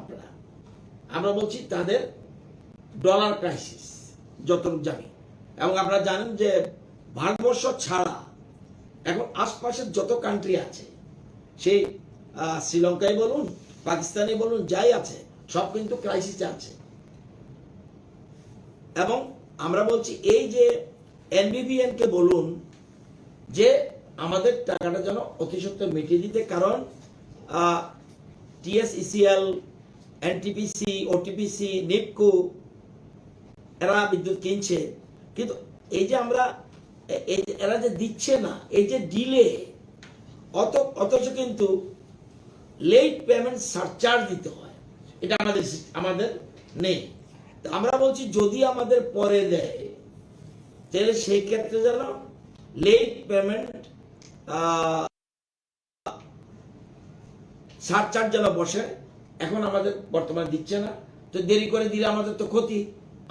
আপনারা, আমরা বলছি তাদের ডলার ক্রাইসিস যতটুকু জানি। এবং আপনারা জানেন যে ভারতবর্ষ ছাড়া এখন আশপাশের যত কান্ট্রি আছে, সেই শ্রীলঙ্কায় বলুন, পাকিস্তানে বলুন, যাই আছে সব কিন্তু ক্রাইসিসে আছে। এবং আমরা বলছি এই যে এনবিবিএন কে বলুন যে আমাদের টাকাটা যেন অতি সত্ত্বর মিটিয়ে দিতে, কারণ টিএসইসিএল, এনটিপিসি, ওটিপিসি, নিপকো এরা বিদ্যুৎ কিনছে, কিন্তু এই যে আমরা এরা যে দিচ্ছে না, এই যে ডিলে, অথচ কিন্তু লেট পেমেন্ট সারচার্জ দিতে হয়, এটা আমাদের নেই। আমরা বলছি যদি আমাদের পরে দেয় তাহলে সেই ক্ষেত্রে যেন লেট পেমেন্ট সারচার্জ যেন বসে। এখন আমাদের বর্তমানে দিচ্ছে না, তো দেরি করে দিলে আমাদের তো ক্ষতি,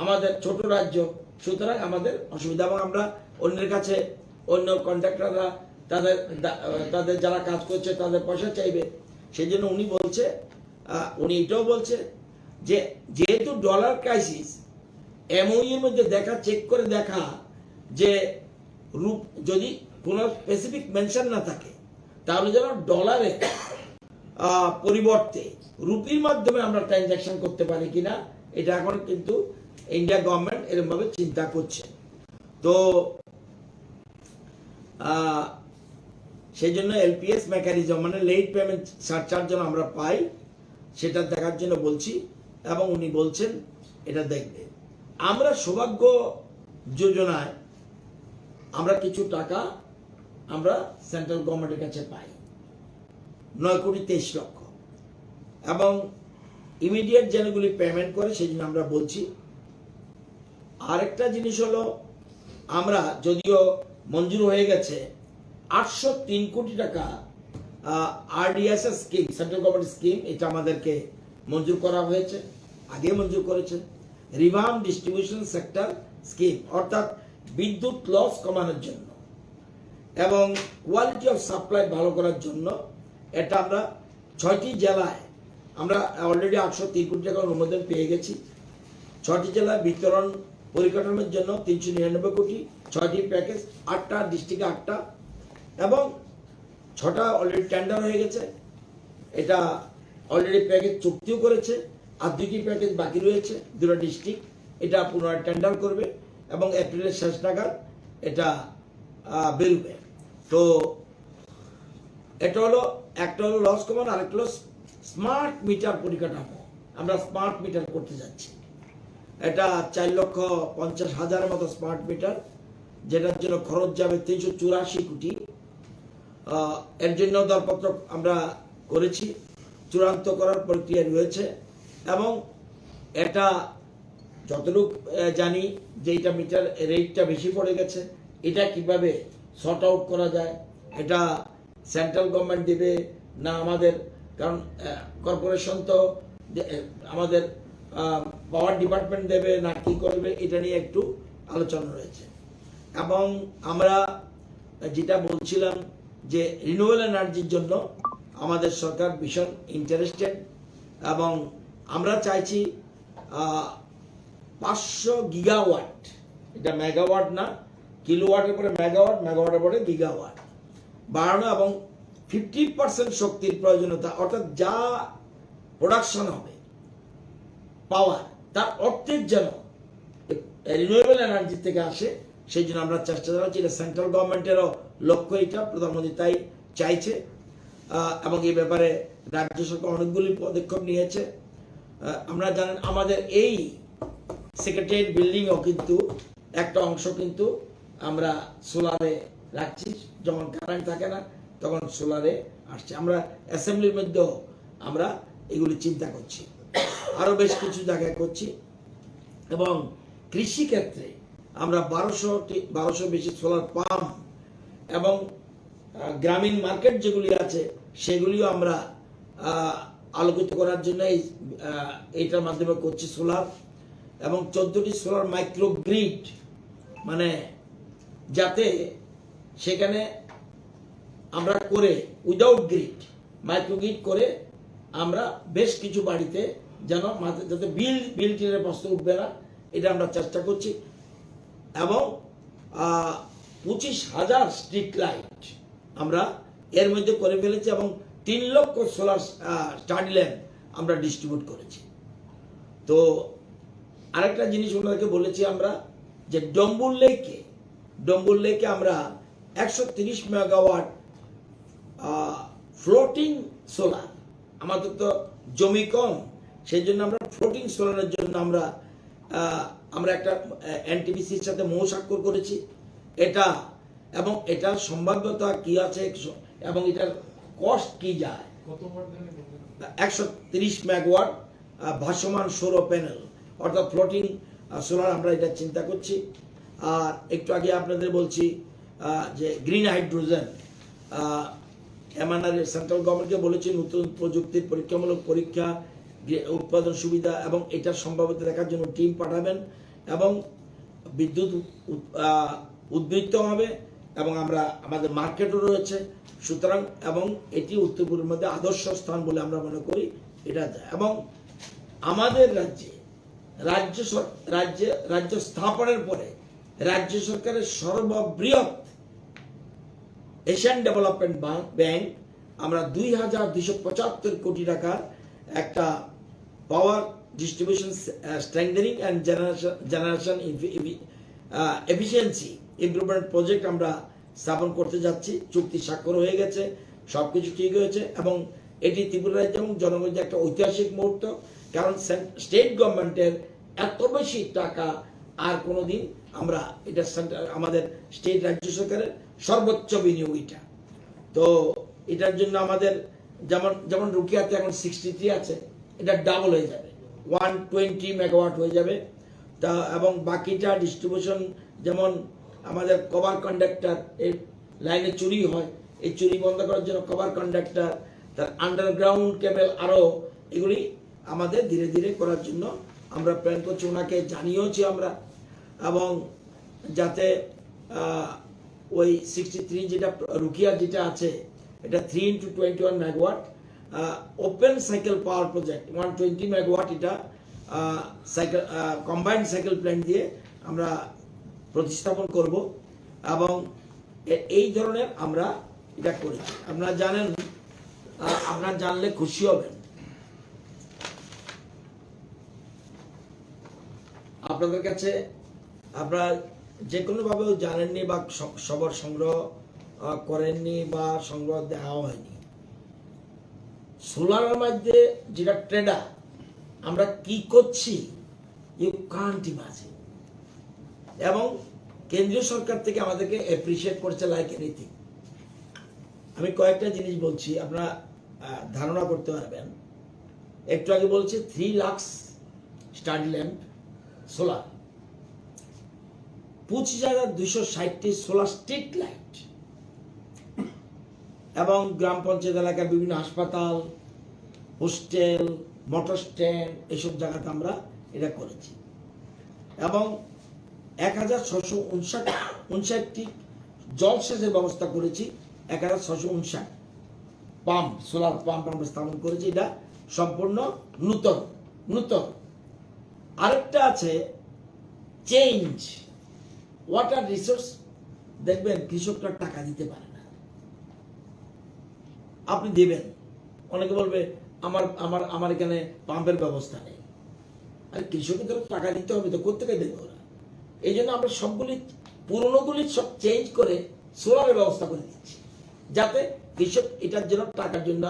আমাদের ছোট রাজ্য, সুতরাং আমাদের অসুবিধা। এবং আমরা অন্যের কাছে, অন্য কন্ট্রাক্টররা তাদের যারা কাজ করছে তাদের পয়সা চাইবে। সেই জন্য উনি বলছে, উনি এটাও বলছে যে যেহেতু ডলার ক্রাইসিস, এমওইউর মধ্যে চেক করে দেখা যে যদি কোনো স্পেসিফিক মেনশন না থাকে, তাহলে যেন ডলারের পরিবর্তে রুপির মাধ্যমে আমরা ট্রানজাকশন করতে পারি কিনা, এটা এখন কিন্তু ইন্ডিয়া গভর্নমেন্ট এরকম ভাবে চিন্তা করছে। তো সেই জন্য এলপিএস মেকানিজম, মানে লেট পেমেন্ট সারচার্জ যেন আমরা পাই, সেটা দেখার জন্য বলছি। এবং উনি বলছেন এটা দেখবে। আমরা সৌভাগ্য যোজনায় আমরা কিছু টাকা আমরা সেন্ট্রাল গভর্নমেন্টের কাছে পাই, 9,23,00,000, এবং ইমিডিয়েট যেগুলি পেমেন্ট করে সেই জন্য আমরা বলছি। আরেকটা জিনিস হলো, আমরা যদিও মঞ্জুর হয়ে গেছে 803 কোটি টাকা RDS scheme, central government scheme, এটা আমাদেরকে মঞ্জুর করা হয়েছে, আগে মঞ্জুর করেছে। রিভার্ম ডিস্ট্রিবিউশন সেক্টর স্কিম, অর্থাৎ বিদ্যুৎ লস কমানোর জন্য এবং কোয়ালিটি অফ সাপ্লাই ভালো করার জন্য এটা আমরা 6টি জেলায় আমরা অলরেডি 803 কোটি টাকা অনুমোদন পেয়ে গেছি। 6টি জেলায় বিতরণ পরিকাঠামোর জন্য 399 কোটি, 6টি প্যাকেজ, 8টা ডিস্ট্রিক্টে 8টা, এবং 6টা অলরেডি টেন্ডার হয়ে গেছে। এটা অলরেডি প্যাকেজ চুক্তিও করেছে, আর 2টি প্যাকেজ বাকি রয়েছে, 2টা ডিস্ট্রিক্ট, এটা পুনরায় টেন্ডার করবে এবং এপ্রিলের শেষ নাগাদ এটা বেরোবে। তো এটা হলো, একটা হলো লস কমান, আরেকটা হলো স্মার্ট মিটার পরিকাঠামো। আমরা স্মার্ট মিটার করতে যাচ্ছি, এটা 4,50,000 মতো স্মার্ট মিটার, যেটার জন্য খরচ যাবে 384 কোটি। এর জন্য দরপত্র আমরা করেছি, চূড়ান্ত করার প্রক্রিয়া রয়েছে। এবং এটা যতটুকু জানি যে এটা মিটার রেটটা বেশি পড়ে গেছে, এটা কিভাবে সর্ট আউট করা যায়, এটা সেন্ট্রাল গভর্নমেন্ট দেবে না আমাদের, কারণ কর্পোরেশন তো আমাদের পাওয়ার ডিপার্টমেন্ট দেবে না কি করবে, এটা নিয়ে একটু আলোচনা রয়েছে। এবং আমরা যেটা বলছিলাম যে রিনিউয়েবল এনার্জির জন্য আমাদের সরকার ভীষণ ইন্টারেস্টেড, এবং আমরা চাইছি 500 গিগাওয়াট, এটা মেগাওয়াট না, কিলোওয়াটের পরে মেগাওয়াট, মেগাওয়াটের পরে গিগাওয়াট বাড়ানো, এবং 50% শক্তির প্রয়োজনীয়তা, অর্থাৎ যা প্রোডাকশন হবে পাওয়ার, তার অর্ধেক যেন রিনিউয়েবল এনার্জি থেকে আসে, সেই জন্য আমরা চেষ্টা চালাচ্ছি। এটা সেন্ট্রাল গভর্নমেন্টেরও লক্ষ্য, এটা প্রধানমন্ত্রী তাই চাইছে, এবং এই ব্যাপারে রাজ্য সরকার অনেকগুলি পদক্ষেপ নিয়েছে। আমরা জানেন আমাদের এই সেক্রেটারিয়েট বিল্ডিংও কিন্তু একটা অংশ কিন্তু আমরা সোলারে রাখছি, যখন কারেন্ট থাকে না তখন সোলারে আসছে। আমরা অ্যাসেম্বলির মধ্যেও আমরা এগুলি চিন্তা করছি, আরো বেশ কিছু জায়গায় করছি। এবং কৃষি ক্ষেত্রে আমরা 1200 বেশি সোলার পাম্প এবং গ্রামীণ মার্কেট যেগুলি আছে সেগুলিও আমরা আলোকিত করার জন্য এইটার মাধ্যমে করছি সোলার, এবং 14টি সোলার মাইক্রো গ্রিড, মানে যাতে সেখানে আমরা করে উইদাউট গ্রিড, মাইক্রো গ্রিড করে আমরা বেশ কিছু বাড়িতে যেন যাতে বিল টিনের প্রশ্ন উঠবে না, এটা আমরা চেষ্টা করছি। এবং 25,000 স্ট্রিট লাইট আমরা এর মধ্যে করে ফেলেছি এবং 3 লক্ষ সোলার স্টাডি ল্যাম্প আমরা ডিস্ট্রিবিউট করেছি। তো আরেকটা জিনিস ওনাদেরকে বলেছি আমরা যে ডম্বুর লেকে আমরা 130 মেগাওয়াট ফ্লোটিং সোলার, আমাদের তো জমি কম, সেই জন্য আমরা ফ্লোটিং সোলারের জন্য আমরা একটা এনটিপিসির সাথে মৌস্বাক্ষর করেছি। এবং এটার সম্ভাব্যতা কি আছে এবং এটার কস্ট কি যায়। 130 মেগাওয়াট ভাসমান সৌর প্যানেল অর্থাৎ ফ্লোটিং সোলার আমরা এটা চিন্তা করছি। আর একটু আগে আপনাদের বলছি যে গ্রিন হাইড্রোজেন, এমআনআর সেন্ট্রাল গভর্নমেন্টকে বলেছি নতুন প্রযুক্তির পরীক্ষামূলক পরীক্ষা, উৎপাদন সুবিধা এবং এটার সম্ভাব্যতা দেখার জন্য টিম পাঠাবেন এবং বিদ্যুৎ উদ্বৃত্ত হবে এবং আমাদের মার্কেটও রয়েছে। সুতরাং এবং এটি উত্তর পূর্বের মধ্যে আদর্শ স্থান বলে আমরা মনে করি এটা। এবং আমাদের রাজ্য স্থাপনের পরে রাজ্য সরকারের সর্ববৃহৎ এশিয়ান ডেভেলপমেন্ট ব্যাংক আমরা 2,275 কোটি টাকার একটা power distribution strengthening and generation efficiency improvement project আমরা স্থাপন করতে যাচ্ছি। চুক্তি স্বাক্ষর হয়ে গেছে, সবকিছু ঠিক হয়েছে এবং এটি ত্রিপুরা রাজ্য এবং জনগণের একটা ঐতিহাসিক মুহূর্ত। কারণ স্টেট গভর্নমেন্টের এত বেশি টাকা আর কোনোদিন আমরা এটা আমাদের স্টেট রাজ্য সরকারের সর্বোচ্চ বিনিয়োগ এটা। তো এটার জন্য আমাদের যেমন রুকিয়াতে এখন 63 আছে, এটা ডাবল হয়ে যাবে, 120 মেগাওয়াট হয়ে যাবে। তা এবং বাকিটা ডিস্ট্রিবিউশন, যেমন আমাদের কভার কন্ডাক্টর, এই লাইনে চুরি হয়, এই চুরি বন্ধ করার জন্য কভার কন্ডাক্টর, তার আন্ডারগ্রাউন্ড কেবল, আরও এগুলি আমাদের ধীরে ধীরে করার জন্য আমরা প্ল্যান করছি, ওনাকে জানিয়েছি আমরা। এবং যাতে ওই 63 যেটা রুকিয়া যেটা আছে এটা 3x21 মেগাওয়াট ওপেন সাইকেল পাওয়ার প্রজেক্ট 120 মেগাওয়াট, এটা সাইকেল কম্বাইন্ড সাইকেল প্ল্যান্ট দিয়ে আমরা প্রতিস্থাপন করব এবং এই ধরনের আমরা এটা করেছি। আপনারা জানেন, আপনারা জানলে খুশি হবেন, আপনাদের কাছে আপনারা যে কোনোভাবেও জানেননি বা সবার সংগ্রহ করেননি বা সংগ্রহ দেওয়া হয়নি, সোলারের মধ্যে যেটা ট্রেডার আমরা কি করছি ইউ কান্ট ইমাজিন। এবং কেন্দ্রীয় সরকার থেকে আমাদেরকে অ্যাপ্রিসিয়েট করছে লাইক এনিথিং। আমি কয়েকটা জিনিস বলছি, আপনারা ধারণা করতে পারবেন। একটু আগে বলছি 3 লাখ স্টাডি ল্যাম্প সোলার, 25,260টি সোলার স্ট্রিট লাইট এবং গ্রাম পঞ্চায়েত এলাকার বিভিন্ন হাসপাতাল, হোস্টেল, মোটর স্ট্যান্ড, এইসব জায়গাতে আমরা এটা করেছি। এবং 1,659টি জলসেচের ব্যবস্থা করেছি, 1,659 পাম্প, সোলার পাম্প আমরা স্থাপন করেছি। এটা সম্পূর্ণ নূতন। আরেকটা আছে চেঞ্জ ওয়াটার রিসোর্স। দেখবেন কৃষকরা টাকা দিতে পারে না, আপনি দেবেন, অনেকে বলবে আমার এখানে পাম্পের ব্যবস্থা নেই। আর কৃষকের তো টাকা দিতে হবে, তো কোথেকে দেবে ওরা? এই জন্য আমরা সবগুলি পুরনোগুলি সব চেঞ্জ করে সোলারের ব্যবস্থা করে দিচ্ছি, যাতে কৃষক এটার জন্য টাকার জন্য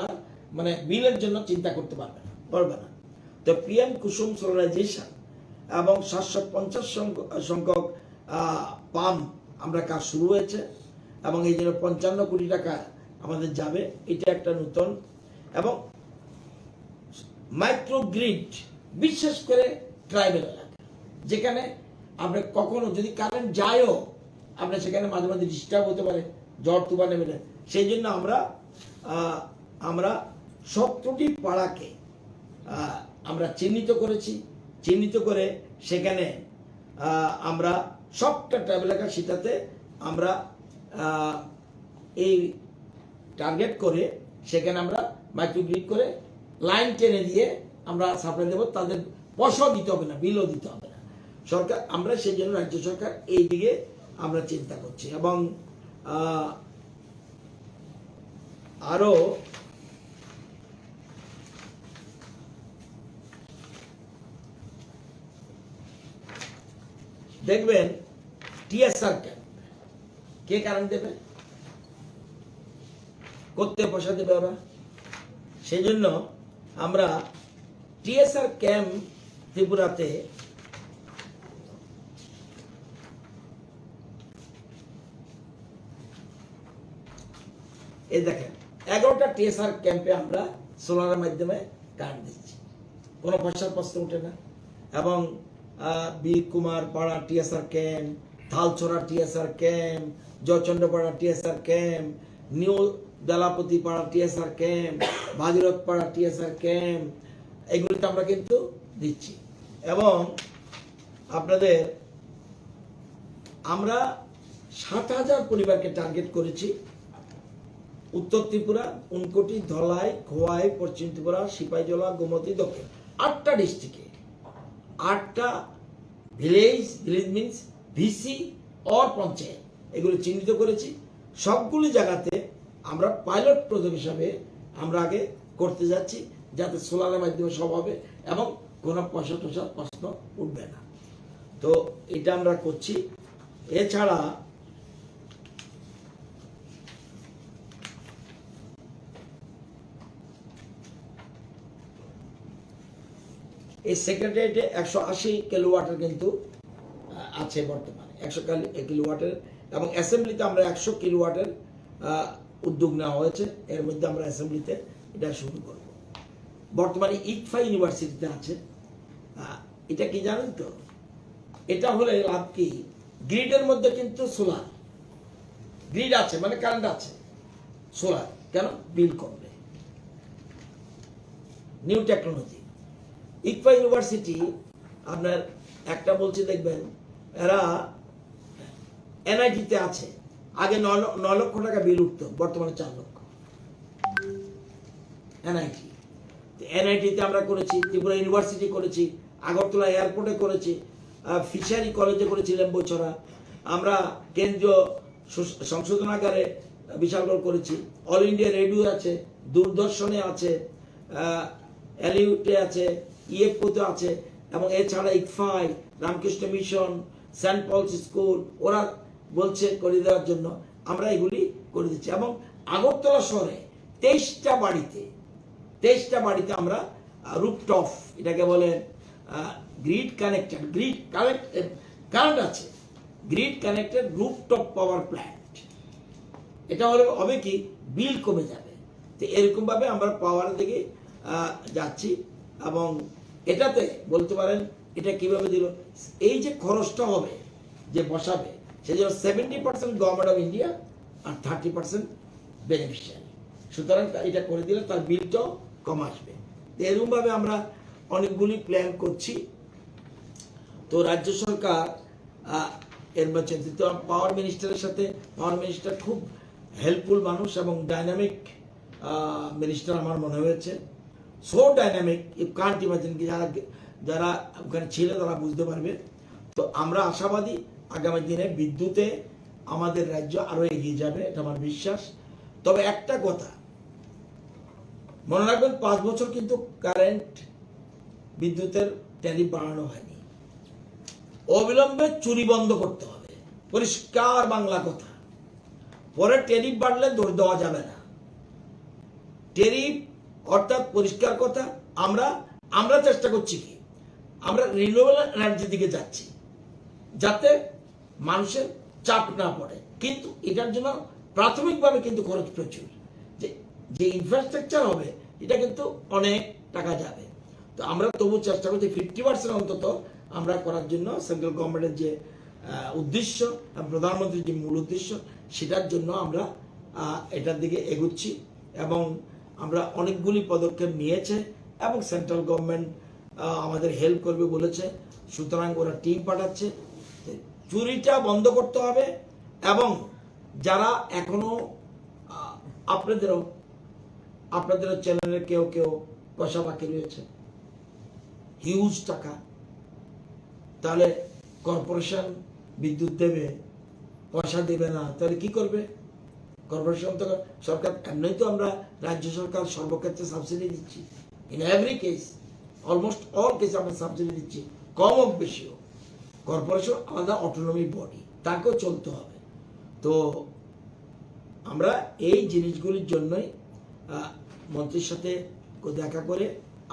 মানে বিলের জন্য চিন্তা করতে পারবে না। তো পিএম কুসুম সোলারাইজেশন এবং 750 সংখ্যক পাম্প আমরা কাজ শুরু হয়েছে এবং এই জন্য 55 কোটি টাকা আমাদের যাবে। এটা একটা নতুন। এবং মাইক্রো গ্রিড, বিশেষ করে ট্রাইবেল এলাকা, যেখানে আপনি কখনো যদি কারেন্ট যায়ও আপনার সেখানে মাঝে মাঝে ডিস্টার্ব হতে পারে, ঝড় তুফান নেমে। সেই জন্য আমরা 17টি পাড়াকে আমরা চিহ্নিত করে সেখানে আমরা সবটা ট্রাইবেল এলাকা, সেটাতে আমরা এই টার্গেট করে সেখানে আমরা মাইক্রোগ্রিড করে লাইন টেনে দিয়ে আমরা সাপ্লাই দেবো, তাদের পয়সাও দিতে হবে না, বিলও দিতে হবে না সরকার। আমরা সেই জন্য রাজ্য সরকার এই দিকে আমরা চিন্তা করছি। এবং আরো দেখবেন টিএসআর ক্যাম্প কে কারেন্ট দেবে, করতে পয়সা দেবে ওরা। সেই জন্য আমরা টিএসআর ক্যাম্প ত্রিপুরাতে এই দেখেন 11টা টিএসআর ক্যাম্পে আমরা সোলারের মাধ্যমে কারেন্ট দিচ্ছি, কোনো পয়সার প্রশ্ন ওঠে না। এবং Bir Kumar Para TSR camp, Thalchhara TSR camp, Joychandrapara TSR camp, new Belapati Para TSR camp, Bhagirath পাড়া টিএসআর ক্যাম্প, এগুলিতে আমরা কিন্তু দিচ্ছি। এবং আপনাদের আমরা 7,000 পরিবারকে টার্গেট করেছি। উত্তর ত্রিপুরা, উনকোটি, ধলাই, খোয়াই, পশ্চিম ত্রিপুরা, সিপাহীজলা, গোমতী, দক্ষিণ 8টা ডিস্ট্রিক্টে 8টা village means VC or panchayat এগুলো চিহ্নিত করেছি। সবগুলি জায়গাতে আমরা পাইলট প্রজেক্ট হিসাবে আমরা আগে করতে যাচ্ছি, যাতে সোলারের মাধ্যমে সব হবে এবং কোনো পয়সা টয়সার প্রশ্ন উঠবে না। তো এটা আমরা করছি। এছাড়া এই সেক্রেটারিয়েটে 180 কিলোওয়াটের কিন্তু আছে বর্তমানে, 100 কিলোওয়াটের। এবং অ্যাসেম্বলিতে আমরা 100 কিলোওয়াটের উদ্যোগ নেওয়া হয়েছে, এর মধ্যে আমরা অ্যাসেম্বলিতে এটা শুরু করব। বর্তমানে ইকফা ইউনিভার্সিটিতে আছে। এটা কি জানেন তো, এটা হলে লাভ কি, গ্রিডের মধ্যে কিন্তু সোলার গ্রিড আছে, মানে কারেন্ট আছে, সোলার কেন, বিল কমবে, নিউ টেকনোলজি। ইকফা ইউনিভার্সিটি আপনার একটা বলছি দেখবেন, এরা এনআইটিতে আছে, আগে 9 লক্ষ টাকা বিল উঠতো, বর্তমানে 4 লক্ষ। এনআইটিতে আমরা করেছি, ত্রিপুরা ইউনিভার্সিটি করেছি, আগরতলা এয়ারপোর্টে করেছি, ফিশারি কলেজে করেছি লেম্বুছড়া, আমরা কেন্দ্রীয় সংশোধনাগারে বিশালগড় করেছি, অল ইন্ডিয়া রেডিও আছে, দূরদর্শনে আছে, এলিউটে আছে, ইএফওতে আছে। এবং এছাড়া ICFAI, Ramakrishna Mission, Saint Paul's school, ওরা বলছে করে দেওয়ার জন্য, আমরা এগুলি করে দিচ্ছি। এবং আগরতলা শহরে 23টা বাড়িতে আমরা রুফটপ, এটাকে বলে গ্রিড কানেক্টেড, কারেন্ট আছে, grid connected rooftop power plant. এটা হবে কি, বিল কমে যাবে। তো এরকম ভাবে আমরা পাওয়ারের দিকে যাচ্ছি। এবং এটাতে বলতে পারেন এটা কিভাবে দিল, এই যে খরচটা হবে যে বসাবে, সেই জন্য 70% গভর্নমেন্ট অফ ইন্ডিয়া আর 30% বেনিফিশিয়ারি। সুতরাং এটা করে দিলে তার বিলটাও কম আসবে। এরকম ভাবে আমরা অনেকগুলি প্ল্যান করছি। তো রাজ্য সরকার এর মধ্যে পাওয়ার মিনিস্টারের সাথে, পাওয়ার মিনিস্টার খুব হেল্পফুল মানুষ এবং ডাইনামিক মিনিস্টার আমার মনে হয়েছে, so dynamic you can't imagine. যারা ওখানে ছিল তারা বুঝতে পারবে। তো আমরা আশাবাদী আগামী দিনে বিদ্যুতে আমাদের রাজ্য আরো এগিয়ে যাবে, এটা আমার বিশ্বাস। তবে একটা কথা মনে রাখবেন, 5 বছর কিন্তু কারেন্ট বিদ্যুতের ট্যারিফ বাড়ানো হয়নি। অবিলম্বে চুরি বন্ধ করতে হবে, পরিষ্কার বাংলা কথা। পরে ট্যারিফ বাড়লে দৌড় দেওয়া যাবে না। ট্যারিফ অর্থাৎ পরিষ্কার কথা, আমরা চেষ্টা করছি কি, আমরা রিনিউয়েবল এনার্জির দিকে যাচ্ছি, যাতে মানুষের চাপ না পড়ে। কিন্তু এটার জন্য প্রাথমিকভাবে কিন্তু খরচ প্রচুর। যে ইনফ্রাস্ট্রাকচার হবে এটা কিন্তু অনেক টাকা যাবে। তো আমরা তবু চেষ্টা করছি 50% অন্তত আমরা করার জন্য। সেন্ট্রাল গভর্নমেন্টের যে উদ্দেশ্য, প্রধানমন্ত্রীর যে মূল উদ্দেশ্য, সেটার জন্য আমরা এটার দিকে এগুচ্ছি। এবং আমরা অনেকগুলি পদক্ষেপ নিয়েছে এবং সেন্ট্রাল গভর্নমেন্ট আমাদের হেল্প করবে বলেছে। সুতরাং ওরা টিম পাঠাচ্ছে। চুরিটা বন্ধ করতে হবে। এবং যারা এখনো আপনাদেরও চ্যানেলের কেউ পয়সা বাকি রয়েছে, হিউজ টাকা। তাহলে কর্পোরেশন বিদ্যুৎ দেবে, পয়সা দেবে না, তাহলে কি করবে কর্পোরেশন? তো সরকার এমনি তো আমরা রাজ্য সরকার সর্বক্ষেত্রে সাবসিডি দিচ্ছি, in every case, almost all case আমরা সাবসিডি দিচ্ছি, কম হোক বেশি হোক। কর্পোরেশন আলাদা অটোনমি বডি, তাকেও চলতে হবে। তো আমরা এই জিনিসগুলির জন্যই মন্ত্রীর সাথে দেখা করে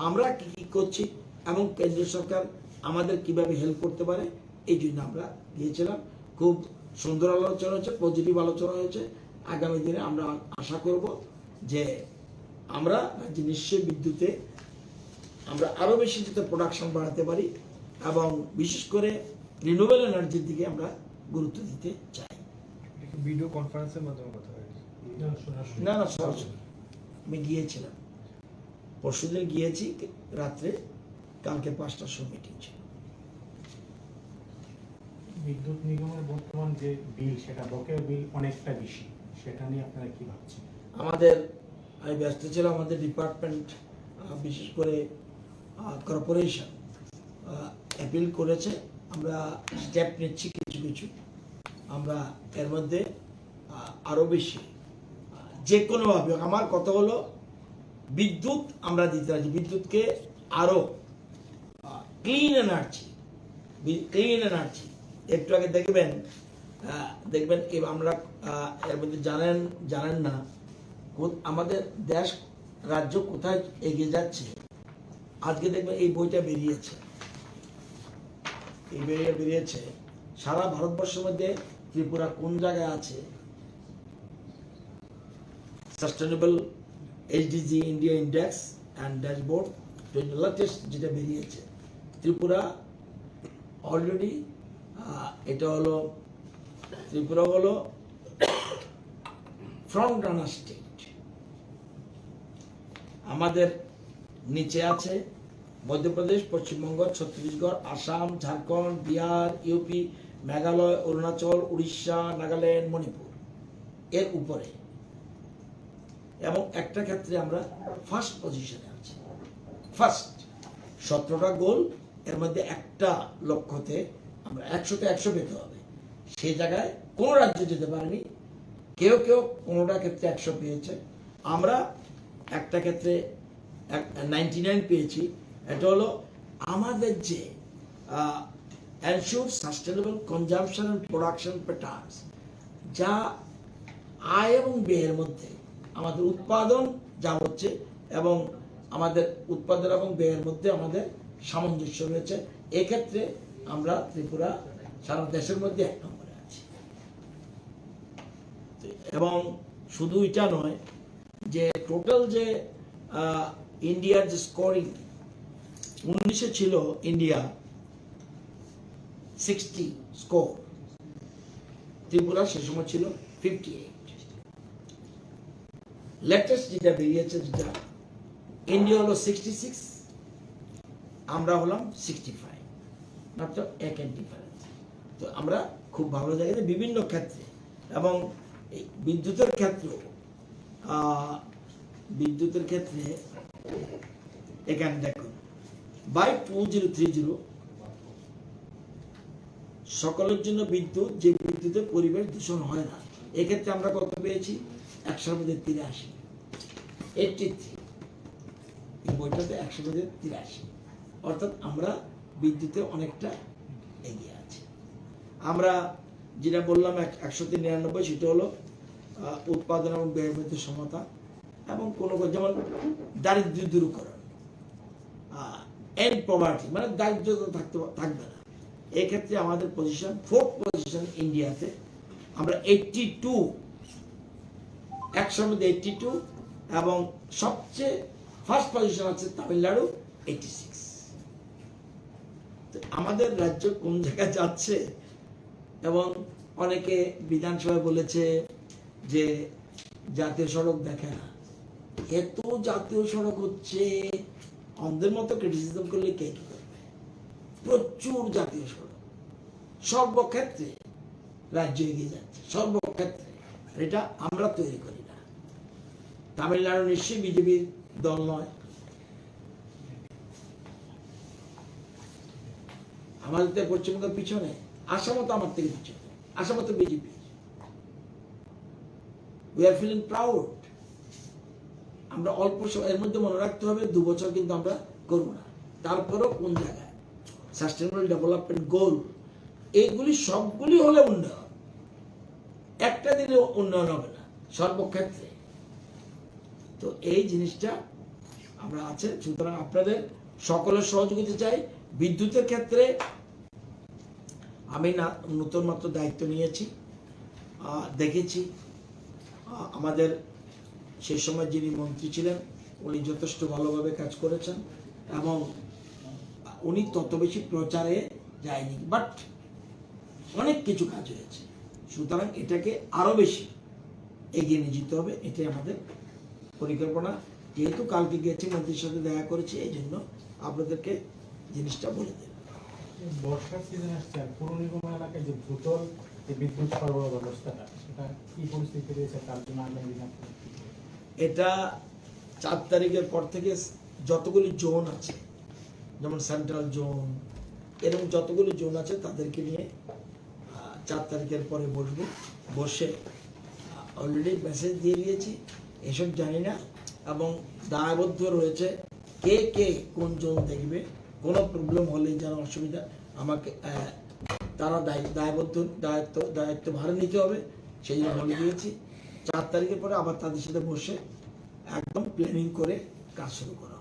আমরা কি কি করছি এবং কেন্দ্রীয় সরকার আমাদের কিভাবে হেল্প করতে পারে, এই জন্য আমরা গিয়েছিলাম। খুব সুন্দর আলোচনা হয়েছে, পজিটিভ আলোচনা হয়েছে। আগামী দিনে আমরা আশা করব যে আমরা নিশ্চয়ই বিদ্যুতে আমরা আরও বেশি যাতে প্রোডাকশন বাড়াতে পারি এবং বিশেষ করে রিনিউয়েবল এনার্জির দিকে আমরা গুরুত্ব দিতে চাই। ভিডিও কনফারেন্সের মাধ্যমে কথা হয়েছে? না না, সরাসরি আমি গিয়েছিলাম, পরশুদিন গিয়েছি রাত্রে, কালকে 5টার সময় মিটিং ছিল। বিদ্যুৎ নিগমের বর্তমান যে বিল, সেটা বকেয়া বিল অনেকটা বেশি, সেটা নিয়ে আপনারা কি ভাবছেন? আমাদের আমি ব্যস্ত ছিলাম, আমাদের ডিপার্টমেন্ট বিশেষ করে কর্পোরেশন অ্যাপিল করেছে, আমরা স্টেপ নিচ্ছি কিছু কিছু। আমরা এর মধ্যে আরও বেশি যে কোনোভাবে, আমার কথা হলো বিদ্যুৎ আমরা দিতে রাজি, বিদ্যুৎকে আরও ক্লিন এনার্জি, ক্লিন এনার্জি। একটু আগে দেখবেন আমরা এর মধ্যে জানেন না আমাদের দেশ রাজ্য কোথায় এগিয়ে যাচ্ছে। আজকে দেখবেন এই বইটা বেরিয়েছে, সারা ভারতবর্ষের মধ্যে ত্রিপুরা কোন জায়গায় আছে। Sustainable SDG India index and dashboard, latest যেটা বেরিয়েছে, ত্রিপুরা অলরেডি ত্রিপুরা হলো ফ্রন্ট রানার স্টেট। আমাদের নিচে আছে মধ্যপ্রদেশ, পশ্চিমবঙ্গ, ছত্তিশগড়, আসাম, ঝাড়খণ্ড, বিহার, ইউপি, মেঘালয়, অরুণাচল, উড়িষ্যা, নাগাল্যান্ড, মণিপুর এর উপরে। এবং একটা ক্ষেত্রে আমরা ফার্স্ট পজিশনে আছি, ফার্স্ট। 17টা গোল, এর মধ্যে একটা লক্ষ্যতে আমরা 100তে 100 পেতে হবে। সেই জায়গায় কোনো রাজ্য যেতে পারেনি, কেউ কোনোটা ক্ষেত্রে 100 পেয়েছে। আমরা একটা ক্ষেত্রে 99 পেয়েছি। এটা হলো আমাদের যে ensure sustainable consumption and production patterns, যা আয় এবং ব্যয়ের মধ্যে আমাদের উৎপাদন যা হচ্ছে এবং আমাদের উৎপাদন এবং ব্যয়ের মধ্যে আমাদের সামঞ্জস্য রয়েছে। এক্ষেত্রে আমরা ত্রিপুরা সারা দেশের মধ্যে 1 নম্বরে আছি। এবং শুধু এটা নয়, যে টোটাল যে ইন্ডিয়ার যে স্কোরিং 1900 ছিল, ইন্ডিয়া 60 স্কোর, ত্রিপুরা সে সময় ছিল 58। লেটেস্ট যেটা বেরিয়েছে, যেটা ইন্ডিয়া হলো 66, আমরা হলাম 65, মাত্র 1 ডিফারেন্স। তো আমরা খুব ভালো জায়গাতে বিভিন্ন ক্ষেত্রে, এবং বিদ্যুতের ক্ষেত্রে এখানে দেখুন, বাই 2030 সকলের জন্য বিদ্যুৎ, যে বিদ্যুতে পরিবেশ দূষণ হয় না, এক্ষেত্রে আমরা কত পেয়েছি? 100-র মধ্যে 83, 83। এই বইটাতে 100-র মধ্যে 83, অর্থাৎ আমরা বিদ্যুতে অনেকটা এগিয়ে আছি। আমরা যেটা বললাম 100-তে 99, সেটা হলো উৎপাদন এবং ব্যয়ের মধ্যে সমতা, এবং কোনো যেমন দারিদ্র্য দূরীকরণ, এন্ড পভার্টি, মানে দারিদ্র্য থাকবে না। এক্ষেত্রে আমাদের পজিশন 4th পজিশন ইন্ডিয়াতে। আমরা 82, 100-র মধ্যে 82, এবং সবচেয়ে ফার্স্ট পজিশন আছে তামিলনাড়ু 86। আমাদের রাজ্য কোন জায়গায় যাচ্ছে। এবং অনেকে বিধানসভায় বলেছে যে জাতীয় সড়ক দেখে না। এত জাতীয় সড়ক হচ্ছে, অন্ধের মতো ক্রিটিসিজম করলে কে কি করবে? প্রচুর জাতীয় সড়ক, সর্বক্ষেত্রে রাজ্য এগিয়ে যাচ্ছে, সর্বক্ষেত্রে। এটা আমরা তৈরি করি না। তামিলনাড়ু নিশ্চয়ই বিজেপির দল নয়, আমাদের থেকে পশ্চিমবঙ্গ পিছনে, আসামও তো আমার থেকে পিছনে, আসামও তো BJP. We are feeling proud. আমরা অল্প সময়ের মধ্যে মনে রাখতে হবে 2 বছর কিন্তু আমরা করবো না, তারপরেও কোন জায়গায় সাস্টেনেবল ডেভেলপমেন্ট গোল, এইগুলি সবগুলি হলে উন্নয়ন, একটা দিনে উন্নয়ন হবে না সর্বক্ষেত্রে। তো এই জিনিসটা আমরা আছে, সুতরাং আপনাদের সকলের সহযোগিতা চাই। বিদ্যুতের ক্ষেত্রে আমি নতুন মাত্র দায়িত্ব নিয়েছি, দেখেছি আমাদের সেই সময় যিনি মন্ত্রী ছিলেন উনি যথেষ্ট ভালোভাবে কাজ করেছেন এবং উনি তত বেশি প্রচারে যায়নি, বাট অনেক কিছু কাজ হয়েছে। সুতরাং এটাকে আরো বেশি এগিয়ে নিয়ে যেতে হবে, এটাই আমাদের পরিকল্পনা। যেহেতু কালকে গেছি, মন্ত্রীর সাথে দেখা করেছি, এই জন্য আপনাদেরকে জিনিসটা বলে দেব। বর্ষার সিজন আসছে, আর পুর নিগম এলাকায় যে ভূতল যে বিদ্যুৎ সরবরাহ ব্যবস্থাটা, সেটা কি পরিস্থিতি রয়েছে, তার জন্য আগামী দিনে এটা 4 তারিখের পর থেকে যতগুলি জোন আছে, যেমন সেন্ট্রাল জোন, এরকম যতগুলি জোন আছে তাদেরকে নিয়ে 4 তারিখের পরে বসবো, বসে অলরেডি মেসেজ দিয়ে দিয়েছি, এসব জানি না, এবং দায়বদ্ধ রয়েছে কে কে কোন জোন দেখবে, কোনো প্রবলেম হলে যেন অসুবিধা আমাকে তারা দায়িত্ব ভাড়া নিতে হবে, সেই জন্য বলে দিয়েছি। 4 তারিখের পরে আবার তাদের সাথে বসে একদম প্ল্যানিং করে কাজ শুরু করা।